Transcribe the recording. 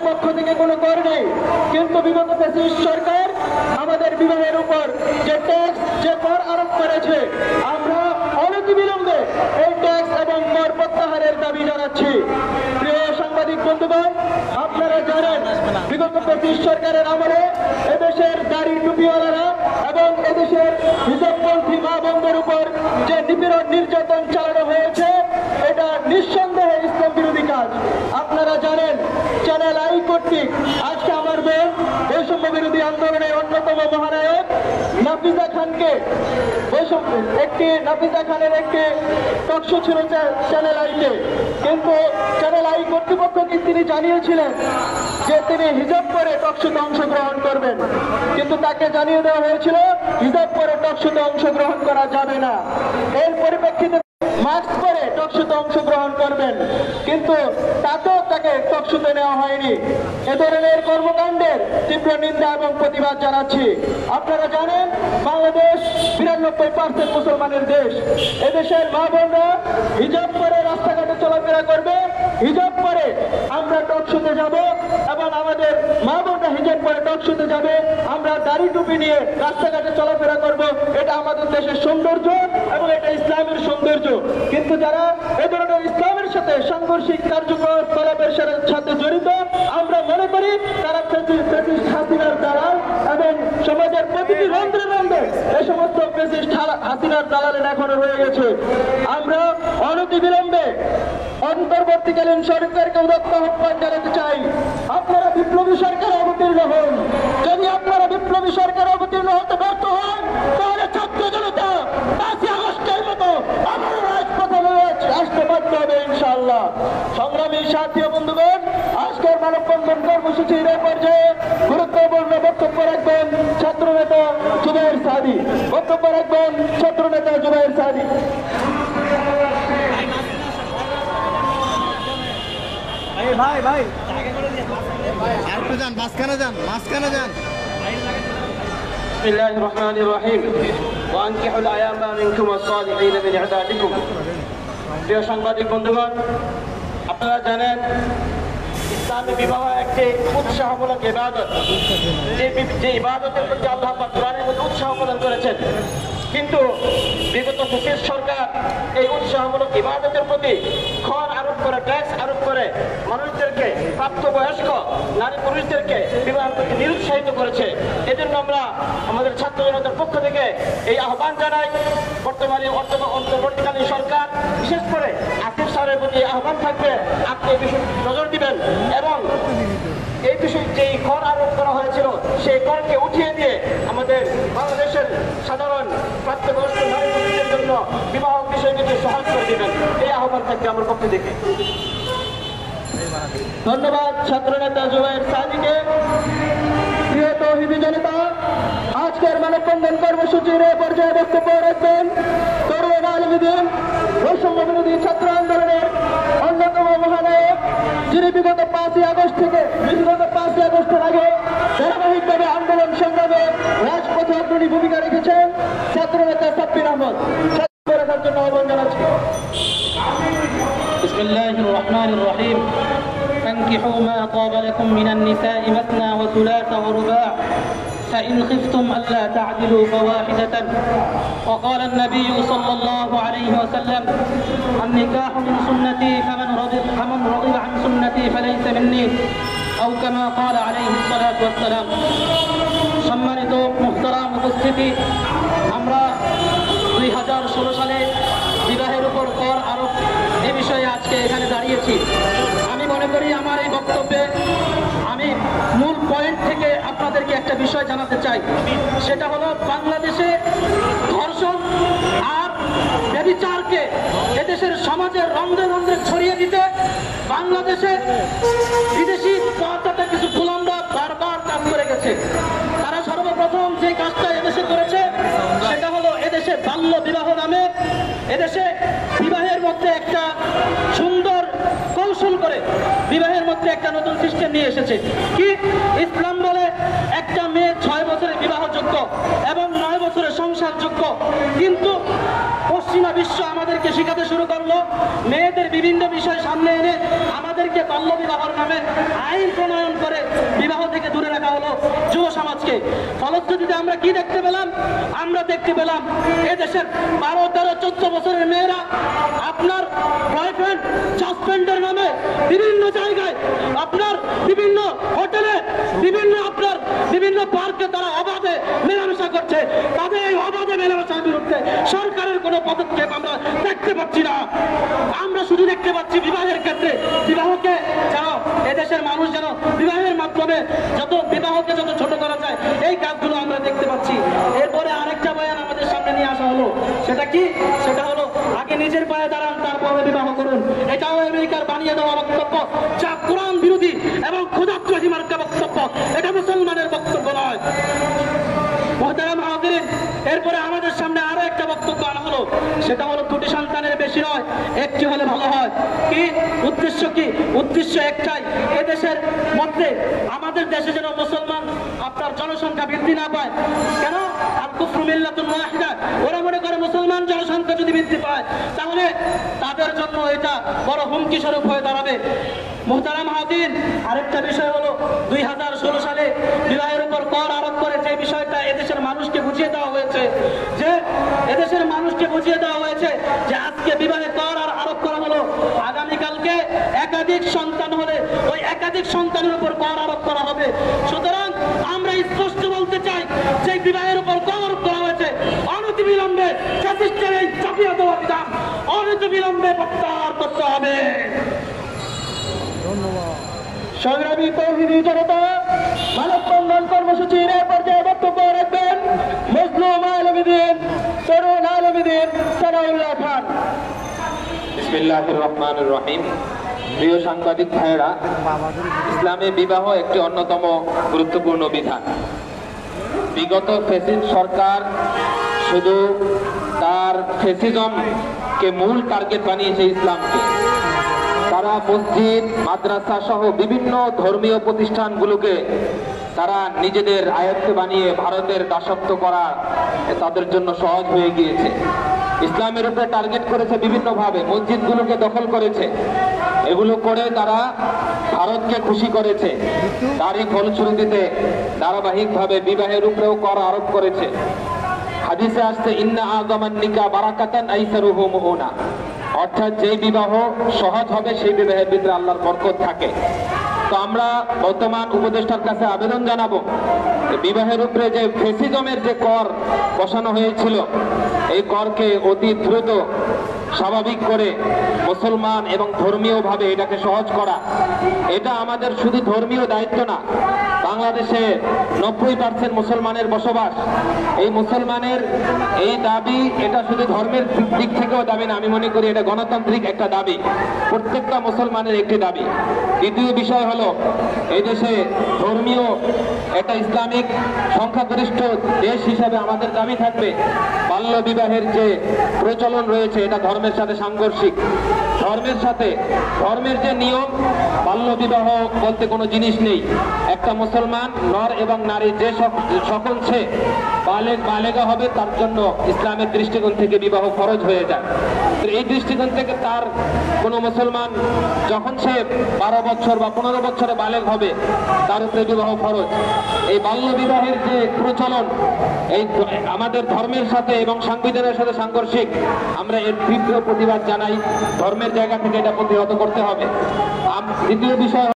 পক্ষ থেকে কোনো কর নেই, কিন্তু বিগত ফ্যাসিস্ট সরকার আমাদের বিবাহের উপর যে ট্যাক্স যে কর আরোপ করেছে, আমরা অনতিবিলম্বে এই ট্যাক্স এবং কর প্রত্যাহারের দাবি জানাচ্ছি। প্রিয় সাংবাদিক বন্ধুগণ, আপনারা জানেন বিগত ফ্যাসিস্ট সরকারের আমলে এদেশের দাড়ি টুপিওয়ালারা এবং এদেশের হিজাবপন্থী মা বোনদের উপর যে নিপীড়ন নির্যাতন চালানো হয়েছে, এটা নিঃসন্দেহে ইসলাম বিরোধী কাজ। আপনারা জানেন চ্যানেল আই কর্তৃক আজকে আমার বোন বৈষম্য বিরোধী আন্দোলনের অন্যতম মহানায়ক নাফিজা খানকে নাফিজা খানের একটি টকশো ছিল চ্যানেল আইতে, কিন্তু চ্যানেল আই কর্তৃপক্ষকে তিনি জানিয়েছিলেন যে তিনি হিজাব পরে টকশোতে অংশগ্রহণ করবেন, কিন্তু তাকে জানিয়ে দেওয়া হয়েছিল হিজাব পরে টকশোতে অংশগ্রহণ করা যাবে না। এর পরিপ্রেক্ষিতে মাস্ক পরে টকশোতে অংশগ্রহণ করবেন, কিন্তু তাতেও তাকে টকশোতে নেওয়া হয়নি। এ ধরনের কর্মকাণ্ডের তীব্র নিন্দা এবং প্রতিবাদ জানাচ্ছি। আপনারা জানেন বাংলাদেশ 92% মুসলমানের দেশ। এদেশের মা বোনরা হিজাব পরে রাস্তাঘাটে চলাফেরা করবে, হিজাব পরে আমরা টকশোতে যাব এবং আমাদের মা বোনরা হিজাব পরে টকশোতে যাবে, আমরা দাড়ি টুপি নিয়ে রাস্তাঘাটে চলাফেরা করব। এটা আমাদের দেশের সৌন্দর্য এবং এটা ইসলামের সৌন্দর্য। কিন্তু যারা এ ধরনের ইসলামের সাথে সাংঘর্ষিক কার্যকলাপের সাথে জড়িত, আমরা মনে করি তারা ফ্যাসিস্ট হাসিনার দালাল এবং সমাজের প্রতিটি রন্ধ্রে রন্ধ্রে এই সমস্ত ফ্যাসিস্ট হাসিনার দালালের এখনো রয়ে গেছে। আমরা অনতিবিলম্বে অন্তর্বর্তীকালীন সরকারকে উদাত্ত আহ্বান জানাতে চাই, আপনারা বিপ্লবী সরকারে অবতীর্ণ হন। যদি আপনারা বিপ্লবী সরকারে অবতীর্ণ হতে ব্যর্থ হন, তাহলে ছাত্র জনতা 5 আগস্টের মতো আমরা রাজপথে আসতে বাধ্য হবে ইনশাআল্লাহ। সংগ্রামী সাথী ও বন্ধুগণ, আজকের মানববন্ধন কর্মসূচির এই পর্যায়ে গুরুত্বপূর্ণ বক্তব্য রাখবেন ছাত্রনেতা জুবায়ের সাদি। বক্তব্য রাখবেন ছাত্রনেতা জুবায়ের সাদি। ভাই ভাই একটু যান, মাঝখানে যান, মাঝখানে যান। بسم الله الرحمن الرحيم وأنكحوا الأيام منكم والصالحين من عبادكم। প্রিয় সাংবাদিক বন্ধুগণ, আপনারা জানেন ইসলামী বিবাহ একটি উৎসাহমূলক ইবাদত, যে ইবাদতের প্রতি আল্লাহ পাক কোরআনের মধ্যে উৎসাহ প্রদান করেছেন। কিন্তু বিগত ফ্যাসিস্ট সরকার এই উৎসাহমূলক ইবাদতের প্রতি কর আরোপ করে, ট্যাক্স আরোপ করে মানুষদেরকে, প্রাপ্তবয়স্ক নারী পুরুষদেরকে বিবাহ করতে নিরুৎসাহিত করেছে। এজন্য আমরা আমাদের ছাত্র জনতার পক্ষ থেকে এই আহ্বান জানাই, বর্তমানে অন্তর্বর্তীকালীন সরকার, বিশেষ করে আসিফ স্যারের প্রতি আহ্বান থাকবে, আপনি এই বিষয়ে নজর দিবেন এবং এই বিষয়ে যেই কর আরোপ করা হয়েছিল সেই করকে উঠিয়ে দিয়ে আমাদের বাংলাদেশের সাধারণ প্রাপ্তবয়স্ক নারী পুরুষদের জন্য বিবাহ বিষয়টিকে সহজ করে দিবেন, এই আহ্বান থাকবে আমার পক্ষ থেকে। ধন্যবাদ ছাত্রনেতা জুবায়ের সাদিকে। প্রিয় তৌহিদি জনতা, আজকের মানববন্ধন কর্মসূচির এ পর্যায়ে বক্তব্য রাখবেন তরুণ আলমীদিন, বৈষম্য বিরোধী ছাত্র আন্দোলনের অন্যতম মহানায়ক, যিনি বিগত 5 আগস্টের আগে ধারাবাহিকভাবে আন্দোলন সংগ্রামে রাজপথে অগ্রণী ভূমিকা রেখেছেন ছাত্রনেতা সাব্বির আহমদ। রাখার জন্য আহ্বান জানাচ্ছি। বিসমিল্লাহির রহমানির রহিম। فانكحوا ما طاب لكم من النساء مثنى وثلاث ورباع فإن خفتم ألا تعدلوا فواحدة. وقال النبي صلى الله عليه وسلم النكاح من سنتي فمن رغب عن سنتي فليس مني أو كما قال عليه الصلاة والسلام. সম্মানিত মুহতারাম উপস্থিতি, আমরা 2016 সালে বিবাহের উপর কর আরোপ এ বিষয়ে আজকে এখানে দাঁড়িয়েছি। আমি মনে করি আমার এই বক্তব্যে আমি মূল পয়েন্ট থেকে আপনাদেরকে একটা বিষয় জানাতে চাই, সেটা হলো বাংলাদেশে ধর্ষণ আর ব্যভিচারকে এদেশের সমাজের রন্ধ্রে রন্ধ্রে ছড়িয়ে দিতে বাংলাদেশে বিদেশি পর্দাটা কিছু গোলামরা বারবার কাজ করে গেছে। তারা সর্বপ্রথম যে কাজটা এদেশে করেছে সেটা হলো এদেশে বাল্য বিবাহ নামে এদেশে বিবাহের মধ্যে একটা সুন্দর কৌশল করে বিবাহের মধ্যে একটা নতুন সিস্টেম নিয়ে এসেছে। কি ইসলাম বলে একটা মেয়ে 6 বছরে বিবাহযোগ্য এবং 9 বছরে সংসারযোগ্য, কিন্তু পশ্চিমা বিশ্ব আমাদেরকে শেখাতে শুরু করলো মেয়েদের বিভিন্ন বিষয় সামনে এনে আমাদেরকে বাল্য বিবাহের নামে আইন প্রণয়ন করে বিবাহ থেকে দূরে রাখা হলো যুব সমাজকে। ফলশ্রুতিতে আমরা কি দেখতে পেলাম? আমরা দেখতে পেলাম এদেশের 12, 13, 14 বছরের মেয়েরা আপনার বয়ফ্রেন্ড সাসপেন্ডের নামে বিভিন্ন জায়গায়, আপনার বিভিন্ন হোটেলে, বিভিন্ন পার্কে তারা অবাধে মেলামেশা করছে। তাদের এই অবাধে মেলামেশার বিরুদ্ধে সরকারের কোনো পদক্ষেপ আমরা দেখতে পাচ্ছি না। আমরা শুধু দেখতে পাচ্ছি বিবাহের ক্ষেত্রে বিবাহকে যেন এদেশের মানুষ যেন বিবাহের মাধ্যমে বিবাহকে যত ছোট করা যায় এই কাজগুলো আমরা দেখতে পাচ্ছি। এরপরে আরেকটা বয়ান আমাদের সামনে নিয়ে আসা হলো। সেটা কি? সেটা হলো আগে নিজের পায়ে দাঁড়ান, তারপরে বিবাহ করুন। এটাও আমেরিকার বানিয়ে দেওয়া বক্তব্য, যা কোরআন বিরোধী এবং খোদাত্রহী মার্কা বক্তব্য। এটা মুসলমানের বক্তব্য নয়। মুহতারাম হাজিরিন, এরপরে আমাদের সামনে আরো একটা বক্তব্য আনা হলো। সেটা হলো 2টি সন্তানের বেশি নয়, একটি হলে ভালো হয়। কি উদ্দেশ্য? কি উদ্দেশ্য? একটাই, এদেশের মধ্যে আমাদের দেশে যেন মুসলমান আপনার জনসংখ্যা বৃদ্ধি না পায়। কেন? আল কুফরু মিল্লাতুন ওয়াহিদা। ওরা মনে করে মুসলমান জনসংখ্যা যদি বৃদ্ধি পায় তাহলে তাদের জন্য এটা বড় হুমকি স্বরূপ হয়ে দাঁড়াবে। মুহতারাম হাজির, আরেকটা বিষয় হলো 2016 সালে বিবাহের উপর কর আরোপ করে যে বিষয়টা এদেশের মানুষকে বুঝিয়ে দেওয়া হয়েছে, যে আজকে বিবাহে কর আর আরোপ করা হলো, আগামীকালকে একাধিক সন্তান হলে ওই একাধিক সন্তানের উপর কর আরোপ করা হবে। সুতরাং আমরা স্পষ্ট বলতে চাই যে বিবাহের উপর কর আরোপ করা হয়েছে অনতিবিলম্বে জাতিষ্ঠের এই চাপিয়ে দেওয়া বিধান অনতিবিলম্বে প্রত্যাহার করতে হবে। সংগ্রামী তৌহিদি জনতা, মানববন্ধন কর্মসূচির এ পর্যায়ে বক্তব্য রাখবেন মজলুম আলমদ্দিন, তরুণ আলমদ্দিন, সানাউল্লাহ খান। বিসমিল্লাহির রহমানির রহিম। প্রিয় সাংবাদিক ভাইয়েরা, ইসলামে বিবাহ একটি অন্যতম গুরুত্বপূর্ণ বিধান। বিগত ফ্যাসিস্ট সরকার শুধু তার ফ্যাসিজমকে মূল টার্গেট বানিয়েছে ইসলামকে। তারা মসজিদ, মাদ্রাসা সহ বিভিন্ন ধর্মীয় প্রতিষ্ঠানগুলোকে তারা নিজেদের আয়ত্তে বানিয়ে ভারতের দাসত্ব করা তাদের জন্য সহজ হয়ে গিয়েছে। ইসলামের উপরে টার্গেট করেছে বিভিন্নভাবে, মসজিদগুলোকে দখল করেছে। এগুলো করে তারা ভারতকে খুশি করেছে। তারই ফলশ্রুতিতে ধারাবাহিকভাবে বিবাহের উপরেও কর আরোপ করেছে। হাদিসে আসছে ইন্না আযামান নিকাহ বারাকাতান আইসারুহু মুউনা, অর্থাৎ যেই বিবাহ সহজ হবে সেই বিবাহের ভিতরে আল্লাহর বরকত থাকে। তো আমরা বর্তমান উপদেষ্টার কাছে আবেদন জানাবো, বিবাহের উপরে যে ফ্যাসিজমের যে কর বসানো হয়েছিল এই করকে অতি দ্রুত স্বাভাবিক করে মুসলমান এবং ধর্মীয়ভাবে এটাকে সহজ করা। এটা আমাদের শুধু ধর্মীয় দায়িত্ব না, বাংলাদেশে 90% মুসলমানের বসবাস। এই মুসলমানের এই দাবি, এটা শুধু ধর্মের দিক থেকেও দাবি না, আমি মনে করি এটা গণতান্ত্রিক একটা দাবি, প্রত্যেকটা মুসলমানের একটি দাবি। দ্বিতীয় বিষয় হলো, এই দেশে ধর্মীয় একটা ইসলামিক সংখ্যাগরিষ্ঠ দেশ হিসাবে আমাদের দাবি থাকবে বাল্য বিবাহের যে প্রচলন রয়েছে এটা ধর্মের সাথে সাংঘর্ষিক। ধর্মের যে নিয়ম, বাল্য বিবাহ বলতে কোনো জিনিস নেই। একটা মুসলমান নর এবং নারী যে সকল সে বালেগা হবে তার জন্য ইসলামের দৃষ্টিকোণ থেকে বিবাহ ফরজ হয়ে যায়। এই দৃষ্টিকোণ থেকে তার কোনো মুসলমান যখন সে 12 বছর বা 15 বছরে বালেগ হবে তার উপরে বিবাহ ফরজ। এই বাল্য বিবাহের যে প্রচলন এই আমাদের ধর্মের সাথে এবং সংবিধানের সাথে সাংঘর্ষিক। আমরা এর তীব্র প্রতিবাদ জানাই। ধর্মের জায়গা থেকে এটা প্রতিহত করতে হবে। দ্বিতীয় বিষয়